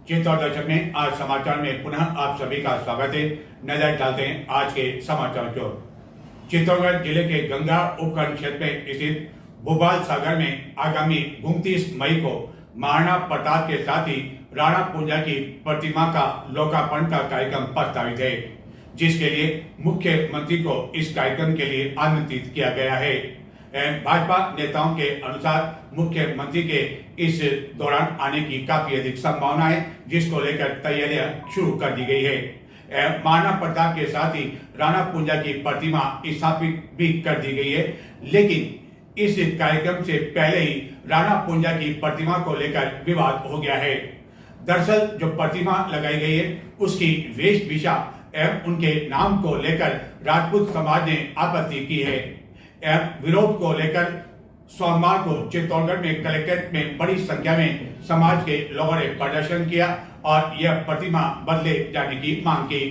चित्तौड़ दर्शक में आज समाचार में पुनः आप सभी का स्वागत है। नजर डालते हैं आज के समाचार की ओर। चित्तौड़गढ़ जिले के गंगा उपखंड क्षेत्र में स्थित भोपाल सागर में आगामी 29 मई को महाराणा प्रताप के साथ ही राणा पूंजा की प्रतिमा का लोकार्पण का कार्यक्रम प्रस्तावित है, जिसके लिए मुख्यमंत्री को इस कार्यक्रम के लिए आमंत्रित किया गया है। भाजपा नेताओं के अनुसार मुख्यमंत्री के इस दौरान आने की काफी अधिक संभावना है, जिसको लेकर तैयारियां शुरू कर दी गई है। महाराणा प्रताप के साथ ही राणा पूंजा की प्रतिमा स्थापित भी कर दी गई है, लेकिन इस कार्यक्रम से पहले ही राणा पूंजा की प्रतिमा को लेकर विवाद हो गया है। दरअसल जो प्रतिमा लगाई गई है उसकी वेशभूषा एवं उनके नाम को लेकर राजपूत समाज ने आपत्ति की है। विरोध को लेकर सोमवार को चित्तौड़गढ़ में कलेक्ट्रेट में बड़ी संख्या में समाज के लोगों ने प्रदर्शन किया और यह प्रतिमा बदले जाने की मांग की।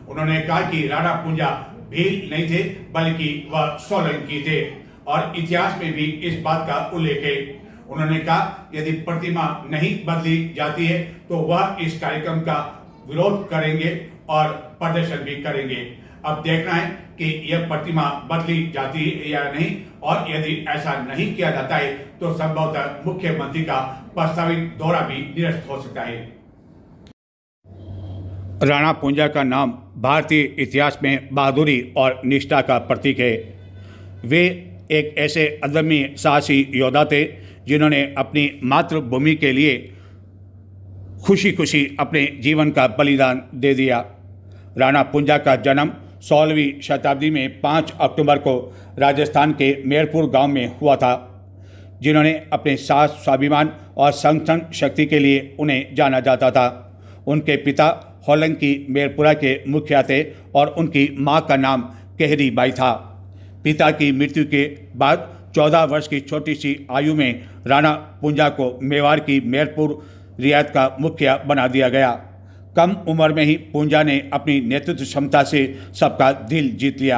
उन्होंने कहा कि राणा पूंजा भील नहीं थे, बल्कि वह सोलंकी थे और इतिहास में भी इस बात का उल्लेख है। उन्होंने कहा यदि प्रतिमा नहीं बदली जाती है तो वह इस कार्यक्रम का विरोध करेंगे और प्रदर्शन भी करेंगे। अब देखना है कि यह प्रतिमा बदली जाती है या नहीं, और यदि ऐसा नहीं किया जाता है तो संभवतः मुख्यमंत्री का प्रस्तावित दौरा भी निरस्त हो सकता है। राणा पूंजा का नाम भारतीय इतिहास में बहादुरी और निष्ठा का प्रतीक है। वे एक ऐसे अदम्य साहसी योद्धा थे जिन्होंने अपनी मातृभूमि के लिए खुशी खुशी अपने जीवन का बलिदान दे दिया। राणा पूंजा का जन्म 16वीं शताब्दी में 5 अक्टूबर को राजस्थान के मेरपुर गांव में हुआ था। जिन्होंने अपने साहस, स्वाभिमान और संगठन शक्ति के लिए उन्हें जाना जाता था। उनके पिता होलंकी मेरपुरा के मुखिया थे और उनकी मां का नाम केहरी बाई था। पिता की मृत्यु के बाद 14 वर्ष की छोटी सी आयु में राणा पूंजा को मेवाड़ की मेरपुर रियासत का मुखिया बना दिया गया। कम उम्र में ही पूंजा ने अपनी नेतृत्व क्षमता से सबका दिल जीत लिया।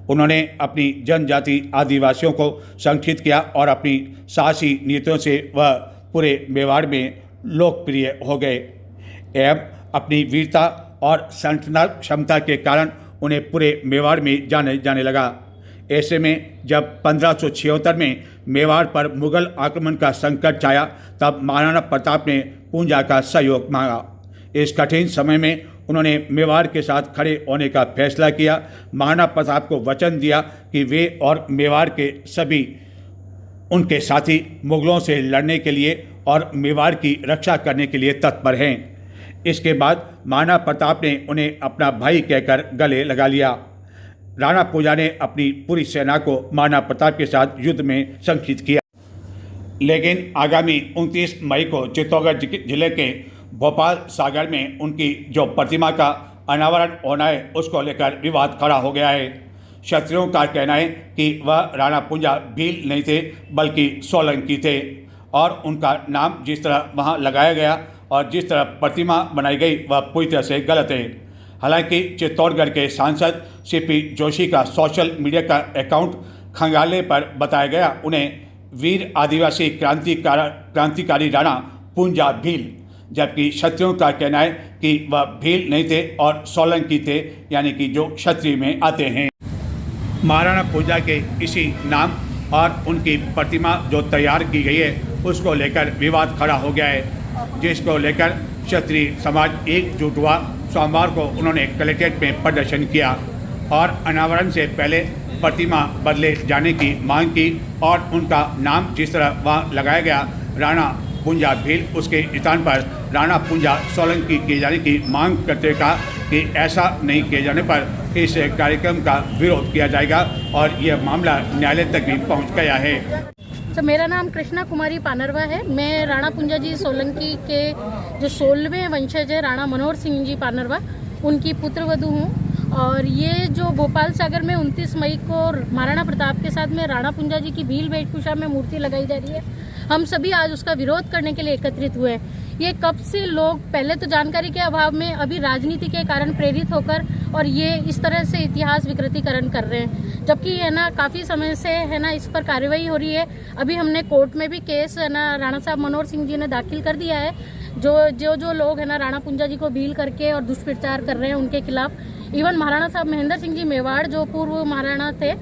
उन्होंने अपनी जनजाति आदिवासियों को संगठित किया और अपनी साहसी नीतियों से वह पूरे मेवाड़ में लोकप्रिय हो गए एवं अपनी वीरता और संगठन क्षमता के कारण उन्हें पूरे मेवाड़ में जाने लगा। ऐसे में जब 1576 में मेवाड़ पर मुगल आक्रमण का संकट छाया, तब महाराणा प्रताप ने पूंजा का सहयोग मांगा। इस कठिन समय में उन्होंने मेवाड़ के साथ खड़े होने का फैसला किया। महाराणा प्रताप को वचन दिया कि वे और मेवाड़ के सभी उनके साथी मुगलों से लड़ने के लिए और मेवाड़ की रक्षा करने के लिए तत्पर हैं। इसके बाद महाराणा प्रताप ने उन्हें अपना भाई कहकर गले लगा लिया। राणा पूंजा ने अपनी पूरी सेना को महाराणा प्रताप के साथ युद्ध में संगठित किया, लेकिन आगामी 29 मई को चित्तौड़गढ़ जिले के भोपाल सागर में उनकी जो प्रतिमा का अनावरण होना है उसको लेकर विवाद खड़ा हो गया है। क्षत्रियों का कहना है कि वह राणा पूंजा भील नहीं थे, बल्कि सोलंकी थे और उनका नाम जिस तरह वहां लगाया गया और जिस तरह प्रतिमा बनाई गई वह पूरी तरह से गलत है। हालांकि चित्तौड़गढ़ के सांसद सीपी जोशी का सोशल मीडिया का अकाउंट खंगालने पर बताया गया उन्हें वीर आदिवासी क्रांतिकारी राणा पूंजा भील, जबकि क्षत्रियों का कहना है कि वह भील नहीं थे और सोलंकी थे, यानी कि जो क्षत्रिय में आते हैं। महाराणा पूंजा के इसी नाम और उनकी प्रतिमा जो तैयार की गई है उसको लेकर विवाद खड़ा हो गया है, जिसको लेकर क्षत्रिय समाज एकजुट हुआ। सोमवार को उन्होंने कलेक्ट्रेट में प्रदर्शन किया और अनावरण से पहले प्रतिमा बदले जाने की मांग की और उनका नाम जिस तरह वहाँ लगाया गया राणा पूंजा भील, उसके स्थान पर राणा पूंजा सोलंकी किए जाने की मांग करते कहा कि ऐसा नहीं किए जाने पर इस कार्यक्रम का विरोध किया जाएगा और यह मामला न्यायालय तक भी पहुंच गया है। तो मेरा नाम कृष्णा कुमारी पानरवा है। मैं राणा पूंजा जी सोलंकी के जो 16वें वंशज है राणा मनोहर सिंह जी पानरवा, उनकी पुत्रवधू हूँ। और ये जो भोपाल सागर में 29 मई को महाराणा प्रताप के साथ में राणा पूंजा जी की भील वेशभूषा में मूर्ति लगाई जा रही है, हम सभी आज उसका विरोध करने के लिए एकत्रित हुए। ये कब से लोग पहले तो जानकारी के अभाव में, अभी राजनीति के कारण प्रेरित होकर और ये इस तरह से इतिहास विकृतीकरण कर रहे हैं, जबकि है ना काफ़ी समय से है ना इस पर कार्रवाई हो रही है। अभी हमने कोर्ट में भी केस है ना राणा साहब मनोहर सिंह जी ने दाखिल कर दिया है, जो लोग है ना राणा पुंजा जी को भील करके और दुष्प्रचार कर रहे हैं उनके खिलाफ। इवन महाराणा साहब महेंद्र सिंह जी मेवाड़ जो पूर्व महाराणा थे,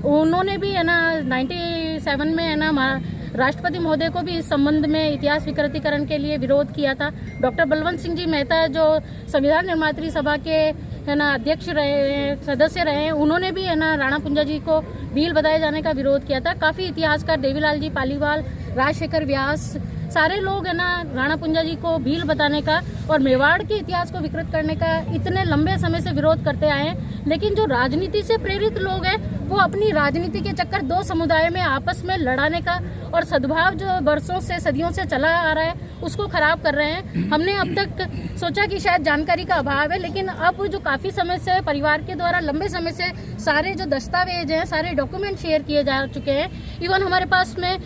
उन्होंने भी है ना 97 में है ना राष्ट्रपति महोदय को भी इस संबंध में इतिहास विकृतीकरण के लिए विरोध किया था। डॉक्टर बलवंत सिंह जी मेहता जो संविधान निर्मात्री सभा के है ना अध्यक्ष रहे, सदस्य रहे, उन्होंने भी है ना राणा पुंजा जी को भील बताए जाने का विरोध किया था। काफ़ी इतिहासकार देवीलाल जी पालीवाल, राजशेखर व्यास, सारे लोग है ना राणा पुंजा जी को भील बताने का और मेवाड़ के इतिहास को विकृत करने का इतने लंबे समय से विरोध करते आए हैं। लेकिन जो राजनीति से प्रेरित लोग हैं वो अपनी राजनीति के चक्कर दो समुदाय में आपस में लड़ाने का और सद्भाव जो वर्षों से सदियों से चला आ रहा है उसको खराब कर रहे हैं। हमने अब तक सोचा कि शायद जानकारी का अभाव है, लेकिन अब जो काफ़ी समय से परिवार के द्वारा लंबे समय से सारे जो दस्तावेज हैं, सारे डॉक्यूमेंट शेयर किए जा चुके हैं। इवन हमारे पास में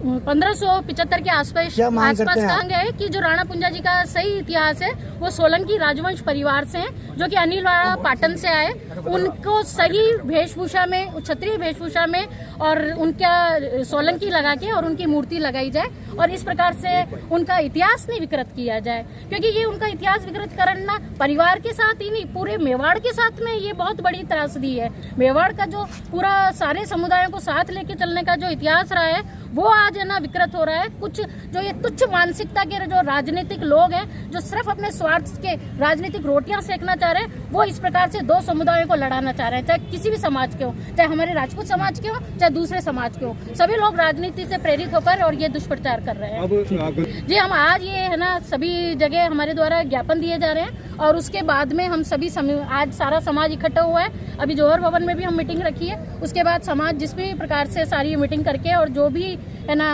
1575 के आसपास का है कि जो राणा पुंजा जी का सही इतिहास है वो सोलंकी राजवंश परिवार से हैं, जो कि अनिल वाड़ा पाटन से आए। उनको सही वेशभूषा में, क्षत्रिय वेशभूषा में और उनका सोलंकी लगा के और उनकी मूर्ति लगाई जाए और इस प्रकार से उनका इतिहास नहीं विकृत किया जाए, क्योंकि ये उनका इतिहास विकृत करना परिवार के साथ ही नहीं पूरे मेवाड़ के साथ में ये बहुत बड़ी त्रासदी है। मेवाड़ का जो पूरा सारे समुदायों को साथ लेके चलने का जो इतिहास रहा है वो आज है ना विकृत हो रहा है। कुछ जो ये तुच्छ मानसिकता के जो राजनीतिक लोग हैं जो सिर्फ अपने स्वार्थ के राजनीतिक रोटियां सेकना चाह रहे हैं, वो इस प्रकार से दो समुदायों को लड़ाना चाह रहे हैं, चाहे किसी भी समाज के हो, चाहे हमारे राजपूत समाज के हो, चाहे दूसरे समाज के हो। सभी लोग राजनीति से प्रेरित होकर और ये दुष्प्रचार कर रहे हैं। जी हम आज ये है ना सभी जगह हमारे द्वारा ज्ञापन दिए जा रहे हैं और उसके बाद में हम सभी आज सारा समाज इकट्ठा हुआ है। अभी जौहर भवन में भी हम मीटिंग रखी है, उसके बाद समाज जिस भी प्रकार से सारी मीटिंग करके और जो भी है ना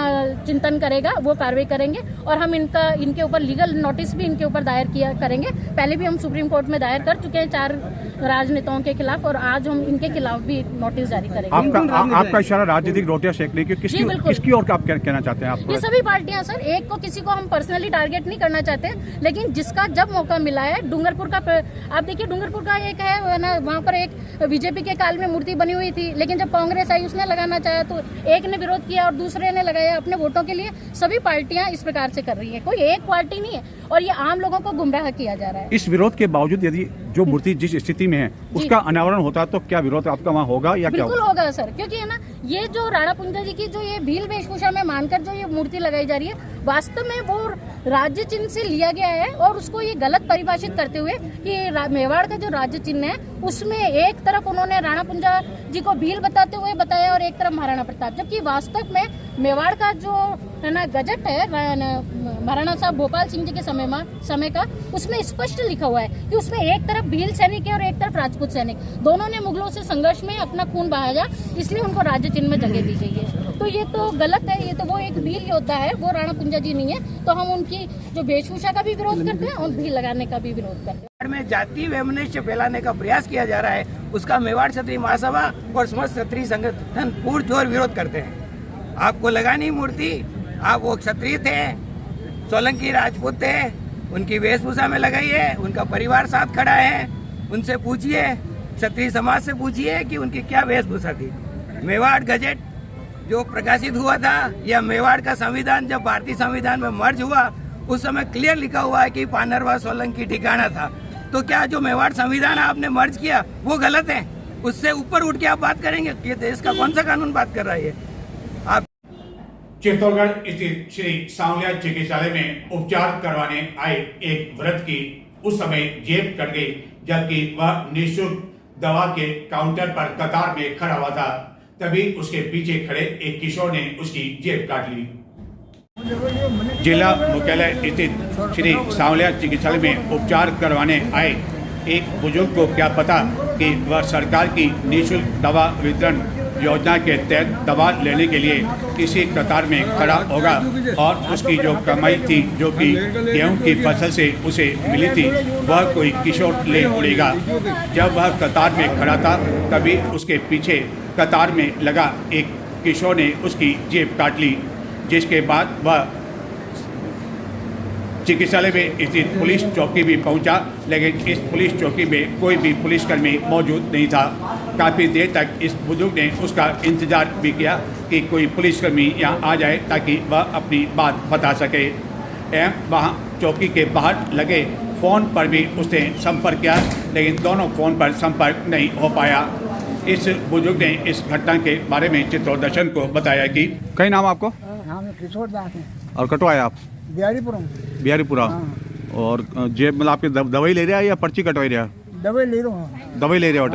चिंतन करेगा वो कार्रवाई करेंगे और हम इनके ऊपर लीगल नोटिस भी इनके ऊपर दायर करेंगे। पहले भी हम सुप्रीम कोर्ट में दायर कर चुके हैं 4 राजनेताओं के खिलाफ और आज हम इनके खिलाफ भी नोटिस जारी करेंगे। आपका इशारा राजनीतिक रोटियां सेकने की किसकी ओर आप कहना चाहते हैं? आप ये सभी पार्टियां सर, एक को किसी को हम पर्सनली टारगेट नहीं करना चाहते, लेकिन जिसका जब मौका मिला है डूंगरपुर का, आप देखिए डूंगरपुर का एक है ना, वहाँ पर एक बीजेपी के काल में मूर्ति बनी हुई थी, लेकिन जब कांग्रेस आई उसने लगाना चाहा तो एक ने विरोध किया और दूसरे ने लगाया अपने वोटों के लिए। सभी पार्टियां इस प्रकार से कर रही है, कोई एक पार्टी नहीं है और ये आम लोगों को गुमराह किया जा रहा है। इस विरोध के बावजूद यदि जो मूर्ति जिस स्थिति में है उसका अनावरण होता तो क्या विरोध आपका वहाँ होगा या क्या? बिल्कुल होगा सर, क्योंकि है ना ये जो राणा पुंजा जी की जो ये भील वेशभूषा में मानकर जो ये मूर्ति लगाई जा रही है, वास्तव में वो राज्य चिन्ह से लिया गया है और उसको ये गलत परिभाषित करते हुए कि मेवाड़ का जो राज्य चिन्ह है उसमें एक तरफ उन्होंने राणा पुंजा जी को भील बताते हुए बताया और एक तरफ महाराणा प्रताप, जबकि वास्तव में मेवाड़ का जो है ना गजट है महाराणा साहब भोपाल सिंह जी के समय का, उसमें स्पष्ट लिखा हुआ है कि उसमें एक तरफ भील सैनिक है और एक तरफ राजपूत सैनिक, दोनों ने मुगलों से संघर्ष में अपना खून बहाया, इसलिए उनको राज्य चिन्ह में जगह दी गई है। तो ये तो गलत है, ये तो वो एक भील योद्धा है, वो राणा पुंजा जी नहीं है। तो हम उनकी जो वेशभूषा का भी विरोध करते हैं और भील लगाने का भी विरोध करते हैं। में जाति वैमनस्य फैलाने का प्रयास किया जा रहा है, उसका मेवाड़ क्षत्रिय महासभा और समस्त क्षत्रिय संगठन पुरजोर विरोध करते हैं। आपको लगा नहीं मूर्ति, आप वो क्षत्रिय थे, सोलंकी राजपूत थे, उनकी वेशभूषा में लगाई है, उनका परिवार साथ खड़ा है, उनसे पूछिए, क्षत्रिय समाज से पूछिए कि उनकी क्या वेशभूषा थी। मेवाड़ गजट जो प्रकाशित हुआ था या मेवाड़ का संविधान जब भारतीय संविधान में मर्ज हुआ उस समय क्लियर लिखा हुआ है कि पानरवा सोलंकी ठिकाना था। तो क्या जो मेवाड़ संविधान आपने मर्ज किया वो गलत है? उससे ऊपर उठ के आप बात करेंगे? ये देश का कौन सा कानून बात कर रहा है? आप चित्तौड़गढ़ स्थित श्री सांवलिया चिकित्सालय में उपचार करवाने आए एक वृद्ध की उस समय जेब कट गई, जबकि वह निःशुल्क दवा के काउंटर पर कतार में खड़ा हुआ था। तभी उसके पीछे खड़े एक किशोर ने उसकी जेब काट ली। जिला मुख्यालय स्थित श्री सांवलिया चिकित्सालय में उपचार करवाने आए एक बुजुर्ग को क्या पता कि वह सरकार की निःशुल्क दवा वितरण योजना के तहत दवा लेने के लिए किसी कतार में खड़ा होगा और उसकी जो कमाई थी, जो कि गेहूं की फसल से उसे मिली थी, वह कोई किशोर ले उड़ेगा। जब वह कतार में खड़ा था तभी उसके पीछे कतार में लगा एक किशोर ने उसकी जेब काट ली, जिसके बाद वह चिकित्सालय में स्थित पुलिस चौकी भी पहुंचा, लेकिन इस पुलिस चौकी में कोई भी पुलिसकर्मी मौजूद नहीं था। काफ़ी देर तक इस बुजुर्ग ने उसका इंतजार भी किया कि कोई पुलिसकर्मी यहाँ आ जाए ताकि वह अपनी बात बता सके, एवं वहां चौकी के बाहर लगे फ़ोन पर भी उसने संपर्क किया, लेकिन दोनों फ़ोन पर संपर्क नहीं हो पाया। इस बुजुर्ग ने इस घटना के बारे में चित्रोदर्शन को बताया कि कई नाम आपको हाँ मैं किशोर दास हैं और कटो आए आप बिहारीपुरम। बिहारीपुरा और जेब मतलब आपकी दवाई ले रहा है या पर्ची कटवाई रहा है? दवाई ले रहा हूँ। दवाई ले रहे हो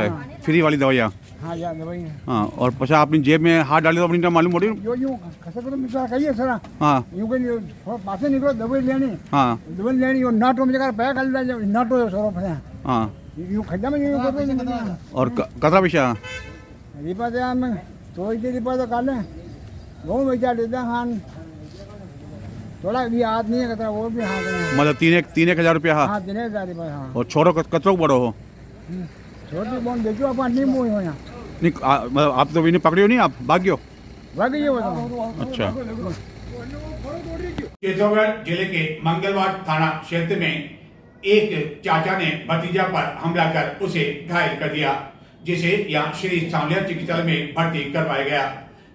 फ्री वाली दवाइयाँ? हाँ यार दवाई है। हाँ, और पछा आपने जेब में हाथ डाले तो अपनी मालूम पड़ी? जो यूँ कैसे करो मित्र कहिए सर हाँ यूँ कहीं थोड़ा पासे निकलो दवाई लेनी हाँ दवाई लेनी और नाटो में जगह पैर कर लिया नाटो सरो फसे हाँ। यूँ खड्डा में यूँ करो और कतरा विषय रिपा दे हम तो इतनी रिपा तो काले वो बेचा देता खान थोड़ा भी हाथ नहीं है कहता वो भी हाथ है मतलब तीन एक हजार रुपया? हाँ 3000 रुपये हाँ। और छोरो कतरो बड़ो हो? छोटी बोन देखो अपन नहीं मोई हो यहाँ नहीं मतलब आप तो इन्हें पकड़ियो नहीं, आप भाग्यो? भागी ये बताओ। अच्छा। चित्तौड़गढ़ जिले के मंगलवार थाना क्षेत्र में एक चाचा ने भतीजा पर हमला कर उसे घायल कर दिया, जिसे यहाँ श्री सांवलिया चिकित्सालय में भर्ती करवाया गया।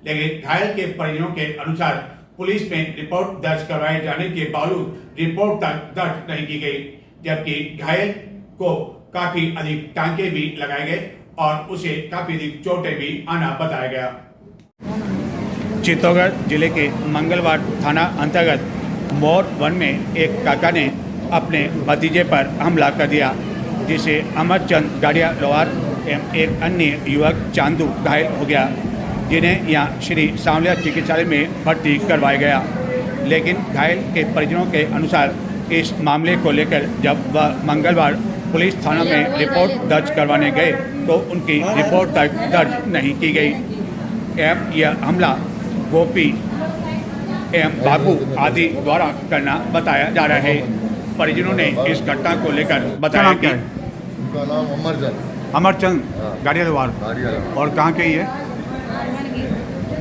लेकिन घायल के परिजनों के अनुसार पुलिस में रिपोर्ट दर्ज करवाए जाने के बावजूद रिपोर्ट तक दर्ज नहीं की गई, जबकि घायल को काफी अधिक टांके भी लगाए गए और उसे काफी अधिक चोटें भी आना बताया गया। चित्तौड़गढ़ जिले के मंगलवार थाना अंतर्गत मोर वन में एक काका ने अपने भतीजे पर हमला कर दिया, जिसे अमरचंद गाड़िया लोहार एवं एक अन्य युवक चांदू घायल हो गया, जिन्हें यहाँ श्री सांवलिया चिकित्सालय में भर्ती करवाया गया। लेकिन घायल के परिजनों के अनुसार इस मामले को लेकर जब वह मंगलवार पुलिस थाना में रिपोर्ट दर्ज करवाने गए तो उनकी रिपोर्ट तक दर्ज नहीं की गई एवं यह हमला गोपी एवं बाबू आदि द्वारा करना बताया जा रहा है। परिजनों ने इस घटना को लेकर बताया कि उनका नाम अमरचंद गाड़िया लोहार और कहाँ के ये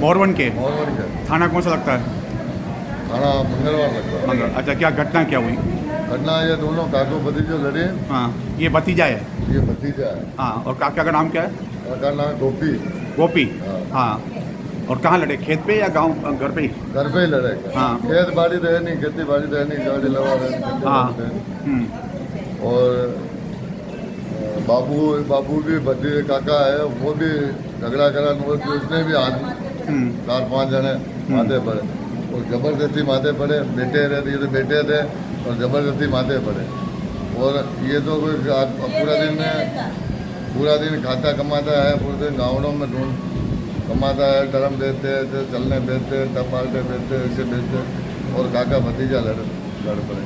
मोरवन के थाना कौन सा लगता है? थाना मंगलवार लगता है। अच्छा, क्या घटना क्या हुई? घटना ये दोनों काको भतीजे लड़े। हाँ, ये भतीजा है? ये भतीजा है। हाँ, और काका का नाम क्या है? काका नाम गोपी। गोपी हाँ। और कहाँ लड़े, खेत पे या गांव घर पे ही? घर पे ही लड़े। हाँ। खेत बाड़ी तो है नहीं, खेती बाड़ी तो है नहीं, गाड़ी लगा रहे। हाँ। और बाबू भी भतीजे काका है, वो भी झगड़ा करा, उसने भी हाथ 4-5 जने माथे पड़े और जबरदस्ती माथे पड़े। बेटे रहते, ये तो बेटे थे और जबरदस्ती माथे पड़े। और ये तो पूरा दिन खाता कमाता है, पूरे दिन गाँवों में ढूंढ कमाता है, ड्रम देते हैं, चलने देते हैं, टब बाल्टे देते हैं, ऐसे देते हैं। और काका भतीजा लड़ पड़े।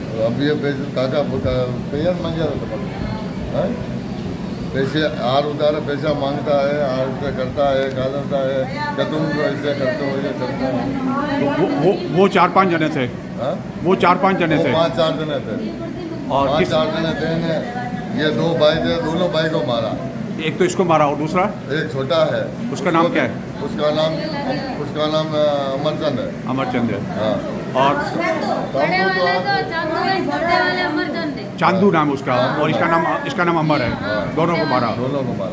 और अब ये काका पैसा मांग जाता है, पैसे हार उतार पैसा मांगता है, हार से करता है, गालता है कि तुम ऐसे करते हो, ये करता है। वो 4-5 जने थे? हाँ? वो 4-5 जने थे? 5-4 जने थे। और 5-4 जने थे ने, ये 2 भाई थे, दोनों भाई को मारा। एक तो इसको मारा और दूसरा एक छोटा है। उसका नाम क्या है? उसका नाम अमरचंद है। अमरचंद है। हाँ। और चांदू नाम उसका, और इसका नाम अमर है। दोनों को मारा।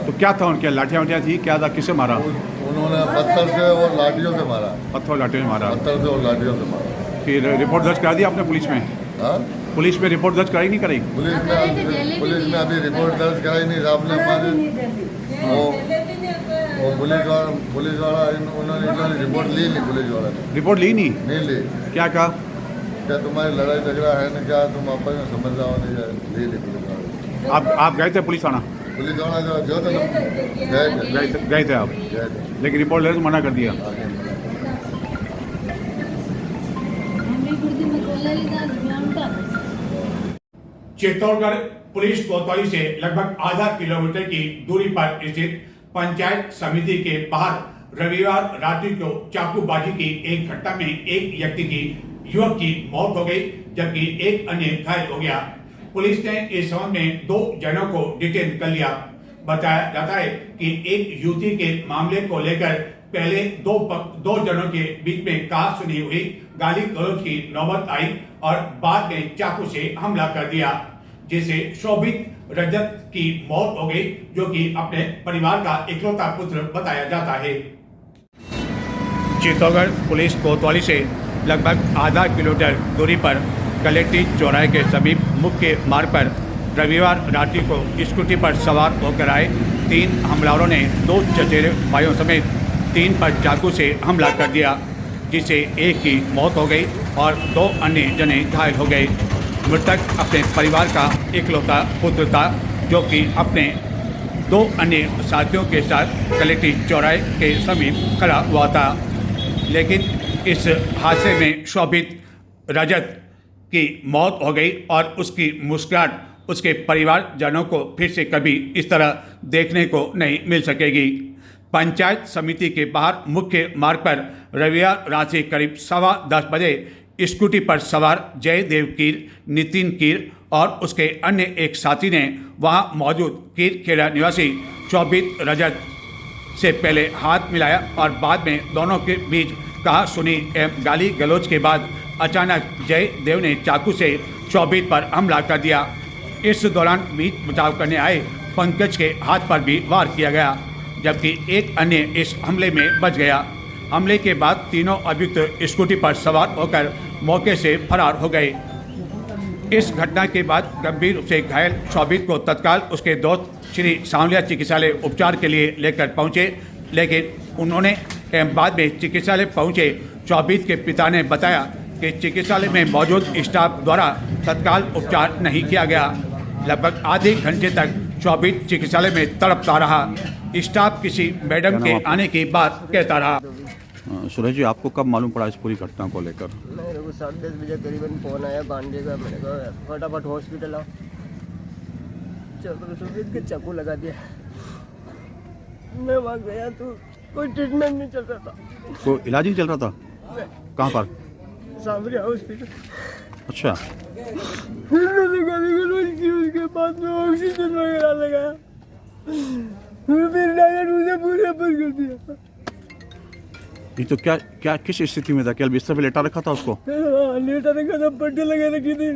तो क्या था उनके, लाठियाँ वाठियाँ थी क्या था, किससे मारा? उन्होंने पत्थर से और लाठियों से मारा। पत्थर लाठियों से मारा। पत्थर से और लाठियों से मारा। फिर रिपोर्ट दर्ज करा दी आपने पुलिस में? हाँ? पुलिस में रिपोर्ट दर्ज कराई नहीं कराई? पुलिस में अभी रिपोर्ट दर्ज कराई नहीं। आपने हमारे वो पुलिस वाला उन्होंने रिपोर्ट ली नहीं। पुलिस वाला ने रिपोर्ट ली नहीं ली। क्या कहा? क्या तुम्हारी लड़ाई झगड़ा है ना, क्या तुम आपस में समझ जाओ? नहीं जाए ली पुलिस वाला। आप गए थे पुलिस थाना? पुलिस वाला जो थे ना गए थे आप, लेकिन रिपोर्ट लेने से मना कर दिया। चित्तौड़गढ़ पुलिस कोतवाली से लगभग आधा किलोमीटर की दूरी पर स्थित पंचायत समिति के बाहर रविवार रात्रि को चाकूबाजी की एक घटना में एक व्यक्ति की युवक की मौत हो गई, जबकि एक अन्य घायल हो गया। पुलिस ने इस संबंध में 2 जनों को डिटेन कर लिया। बताया जाता है कि एक युवती के मामले को लेकर पहले दो जनों के बीच में कहा-सुनी हुई, गाली गलौज की नौबत आई और बाद में चाकू से हमला कर दिया, जिसे शोभित रजत की मौत हो गई, जो कि अपने परिवार का इकलौता पुत्र बताया जाता है। चित्तौड़गढ़ पुलिस कोतवाली से लगभग आधा किलोमीटर दूरी पर कलेक्ट्री चौराहे के समीप मुख्य मार्ग पर रविवार रात्रि को स्कूटी पर सवार होकर आए 3 हमलावरों ने 2 चचेरे भाइयों समेत 3 पर चाकू से हमला कर दिया, जिससे एक की मौत हो गई और 2 अन्य जने घायल हो गए। मृतक अपने परिवार का इकलौता पुत्र था, जो कि अपने 2 अन्य साथियों के साथ कलेक्ट्री चौराहे के समीप खड़ा हुआ था। लेकिन इस हादसे में शोभित रजत की मौत हो गई और उसकी मुस्कुराहट उसके परिवारजनों को फिर से कभी इस तरह देखने को नहीं मिल सकेगी। पंचायत समिति के बाहर मुख्य मार्ग पर रविवार रात्रि करीब 10:15 बजे स्कूटी पर सवार जयदेव कीर, नितिन कीर और उसके अन्य एक साथी ने वहां मौजूद कीर खेड़ा निवासी शोभित रजत से पहले हाथ मिलाया और बाद में दोनों के बीच कहा सुनी एवं गाली गलौज के बाद अचानक जयदेव ने चाकू से शोभित पर हमला कर दिया। इस दौरान बीच बचाव करने आए पंकज के हाथ पर भी वार किया गया, जबकि एक अन्य इस हमले में बच गया। हमले के बाद तीनों अभियुक्त स्कूटी पर सवार होकर मौके से फरार हो गए। इस घटना के बाद गंभीर रूप से घायल शोभित को तत्काल उसके दोस्त श्री सांवलिया चिकित्सालय उपचार के लिए लेकर पहुंचे, लेकिन उन्होंने बाद में चिकित्सालय पहुंचे शोभित के पिता ने बताया कि चिकित्सालय में मौजूद स्टाफ द्वारा तत्काल उपचार नहीं किया गया। लगभग आधे घंटे तक शोभित चिकित्सालय में तड़पता रहा। स्टाफ किसी मैडम के आने की बात कहता रहा। सुरेश जी, आपको कब मालूम पड़ा इस पूरी घटना को लेकर? मेरे को 10:30 बजे करीबन फोन आया भांजे का। मैंने कहा फटाफट हॉस्पिटल आओ। शोभित के चाकू लगा दिया। मैं वहाँ गया तो कोई ट्रीटमेंट नहीं चल रहा था। कोई इलाज नहीं चल रहा था? कहाँ पर? सांवरिया हॉस्पिटल। अच्छा। उसके बाद में ऑक्सीजन वगैरह लगाया, फिर डॉक्टर मुझे पूरे पर कर दिया। ये तो क्या किस स्थिति में था? क्या बिस्तर पे लेटा रखा था उसको? लेटा रखा था, पट्टी लगा रखी थी।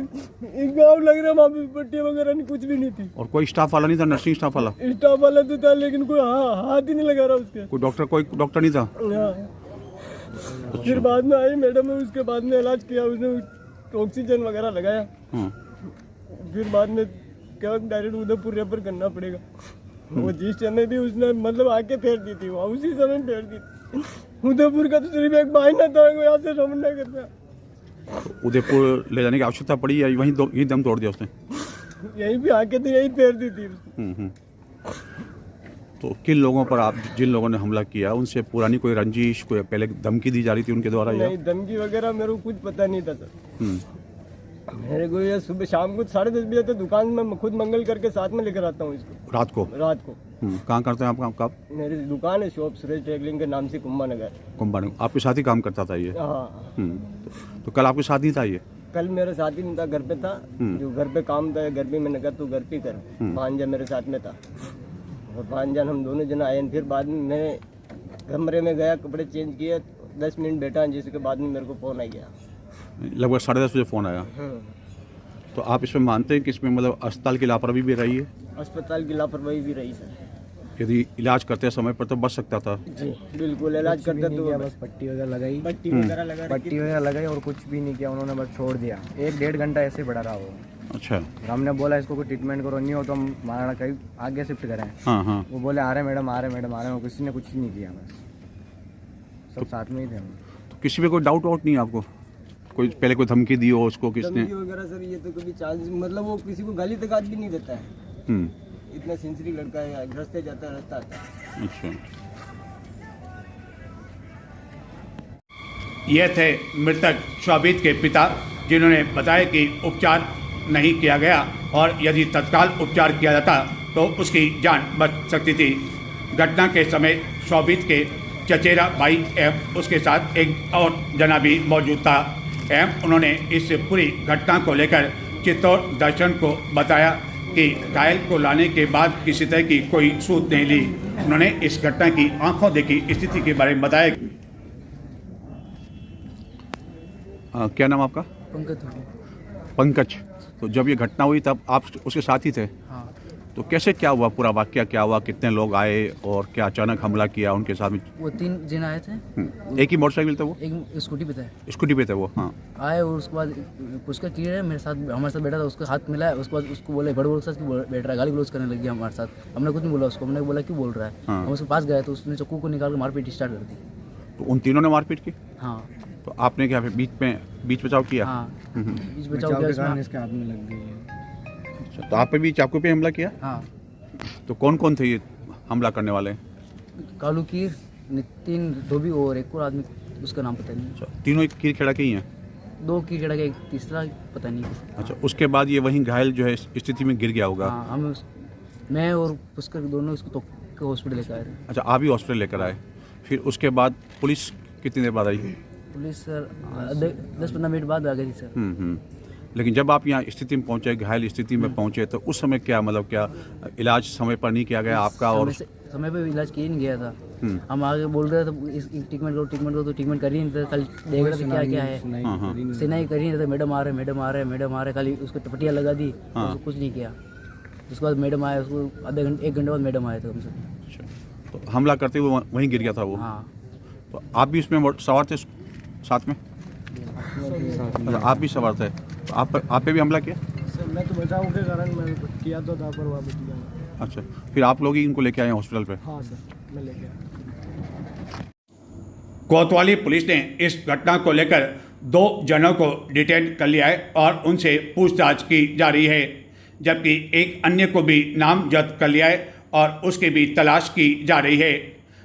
एक गाँव लग रहा, वहाँ पे पट्टी वगैरह नहीं, कुछ भी नहीं थी। और कोई स्टाफ वाला नहीं था? नर्सिंग स्टाफ वाला? स्टाफ वाला तो था, लेकिन कोई हाथ ही नहीं लगा रहा उसके। कोई डॉक्टर नहीं था? हाँ। फिर बाद में आई मैडम, उसके बाद में इलाज किया, उसने ऑक्सीजन वगैरह लगाया। फिर बाद में क्या डायरेक्ट उदयपुर रेफर करना पड़ेगा। वो जिस समय भी उसने मतलब आके फेर दी थी, वहाँ उसी समय फेर दी थी। उदयपुर का तो सिर्फ एक महीना था, यहाँ से रमना करता। उदयपुर ले जाने की आवश्यकता पड़ी या यही दम तोड़ दिया उसने? यहीं भी आके तो यही फेर दी थी। तो किन लोगों पर आप जिन लोगों ने हमला किया उनसे पुरानी कोई रंजिश, कोई पहले धमकी दी जा रही थी उनके द्वारा? नहीं, धमकी वगैरह मेरे को कुछ पता नहीं था सर। मेरे को ये सुबह शाम को 10:30 बजे तक दुकान में खुद मंगल करके साथ में लेकर आता हूँ इसको। रात को? कहाँ करते हैं आप काम? कब? मेरी दुकान है शॉप सुरेश ट्रेवलिंग के नाम से, कुंभानगर। कुंभानगर। आपके साथ ही काम करता था ये? हाँ। तो कल आपके साथ नहीं था ये? कल मेरे साथ ही नहीं था, घर पे था। जो घर पे काम था, घर पे मैंने कहा तू घर पे कर। भांजा मेरे साथ में था और भांजान हम दोनों जना आए। फिर बाद में मैं कमरे में गया, कपड़े चेंज किए, 10 मिनट बैठा, जिसके बाद में मेरे को फोन आ गया। लगभग 10:30 बजे फोन आया। तो आप इसमें मानते हैं कि इसमें मतलब अस्पताल की लापरवाही भी रही है? अस्पताल की लापरवाही भी रही सर। यदि इलाज करते समय पर तो बच सकता था। जी बिल्कुल, इलाज करते तो बस पट्टी वगैरह लगाई, पट्टी वगैरह लगाई और कुछ भी नहीं किया उन्होंने, बस छोड़ दिया। 1-1.5 घंटा ऐसे पड़ा रहा वो। अच्छा। हमने बोला इसको कोई ट्रीटमेंट करो, नहीं हो तो हम हमारा कहीं आगे शिफ्ट करें। हाँ। वो बोले आ रहे मैडम, आ रहे। किसी ने कुछ नहीं किया, बस सब साथ में ही थे हम। तो किसी पे कोई डाउट वाउट नहीं आपको? कोई पहले कोई धमकी दी हो उसको किसने? धमकी वगैरह सर ये तो कभी चांस, मतलब वो किसी को गाली तक आज भी नहीं देता है। इतना सिंसियरी लड़का है, रास्ते जाता है, रास्ता आता है। अच्छा। ये थे मृतक शोभित के पिता, जिन्होंने बताया कि उपचार नहीं किया गया और यदि तत्काल उपचार किया जाता तो उसकी जान बच सकती थी। घटना के समय शोभित के चचेरा भाई एवं उसके साथ एक और जना भी मौजूद था एवं उन्होंने इस पूरी घटना को लेकर चित्तौड़ दर्शन को बताया कि घायल को लाने के बाद किसी तरह की कोई सूद नहीं ली। उन्होंने इस घटना की आंखों देखी स्थिति के बारे में बताया। क्या नाम आपका? पंकज। पंकज। तो जब ये घटना हुई तब आप उसके साथ ही थे? हाँ। तो कैसे क्या हुआ, पूरा वाकया क्या हुआ, कितने लोग आए और क्या अचानक हमला किया उनके साथ में? वो 3 जन आए थे। एक ही मोटरसाइकिल थे वो? एक स्कूटी पे थे। स्कूटी पे थे वो, हाँ। आए और उसके बाद उसका क्लियर है, मेरे साथ हमारे साथ बैठा था, उसका हाथ मिला है। उसके बाद उसको बोले बड़े के साथ क्यों बैठ रहा है, गाली गलौज करने लग गया हमारे साथ। हमने कुछ नहीं बोला उसको, हमने बोला क्यों बोल रहा है। हाँ। हम उसके पास गए तो उसने चाकू को निकाल कर मारपीट स्टार्ट कर दी। तो उन तीनों ने मारपीट की? हाँ। तो आपने क्या फिर बीच बचाव किया? हाँ, बीच बचाव किया इसमें। इसके हाथ में लग गई है। अच्छा, तो आप पे भी चाकू पे हमला किया? हाँ। तो कौन कौन थे ये हमला करने वाले? कालू कीर, नितिन धोबी और एक और आदमी, उसका नाम पता नहीं। अच्छा, तीनों एक कीर खेड़ा के ही हैं? 2 की खेड़ा के, एक तीसरा पता नहीं। अच्छा, उसके बाद ये वहीं घायल जो है इस स्थिति में गिर गया होगा? हाँ, मैं और पुष्कर दोनों इसको तो हॉस्पिटल लेकर आए थे। अच्छा, आप ही हॉस्पिटल लेकर आए। फिर उसके बाद पुलिस कितनी देर बाद आई? पुलिस सर 10-15 मिनट बाद आ गई थी सर। लेकिन जब आप यहाँ स्थिति में पहुँचे, घायल स्थिति में पहुँचे, तो उस समय क्या मतलब क्या इलाज समय पर नहीं किया गया आपका? और समय पे इलाज किया नहीं गया था। हम आगे बोल रहे थे ट्रीटमेंट करो तो ट्रीटमेंट कर ही नहीं थे। कल देख रहे थे क्या क्या है, सुनाई कर ही नहीं थे। मैडम आ रहे खाली उसको टपटियाँ लगा दी, उसको कुछ नहीं किया। उसके बाद मैडम आए, उसको 1 घंटे बाद मैडम आए थे हमसे। अच्छा, तो हमला करते हुए वहीं गिर गया था वो? हाँ। तो आप भी उसमें सवार थे साथ में? अच्छा, आप भी सवार थे, तो आप पे भी हमला किया? सर मैं तो बचाव के कारण मैं किया तो था, पर वहाँ बच गया। अच्छा, फिर आप लोग ही इनको लेके आए हॉस्पिटल पे? हाँ सर, मैं ले गया। कोतवाली पुलिस ने इस घटना को लेकर 2 जनों को डिटेन कर लिया है और उनसे पूछताछ की जा रही है, जबकि एक अन्य को भी नामजद कर लिया है और उसकी भी तलाश की जा रही है।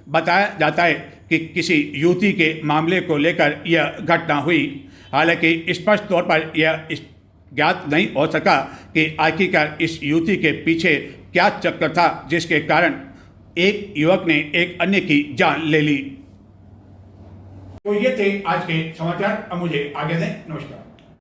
बताया जाता है कि किसी युवती के मामले को लेकर यह घटना हुई। हालांकि स्पष्ट तौर पर यह ज्ञात नहीं हो सका कि आखिरकार इस युवती के पीछे क्या चक्कर था जिसके कारण एक युवक ने एक अन्य की जान ले ली। तो ये थे आज के समाचार। अब मुझे आगे दें। नमस्कार।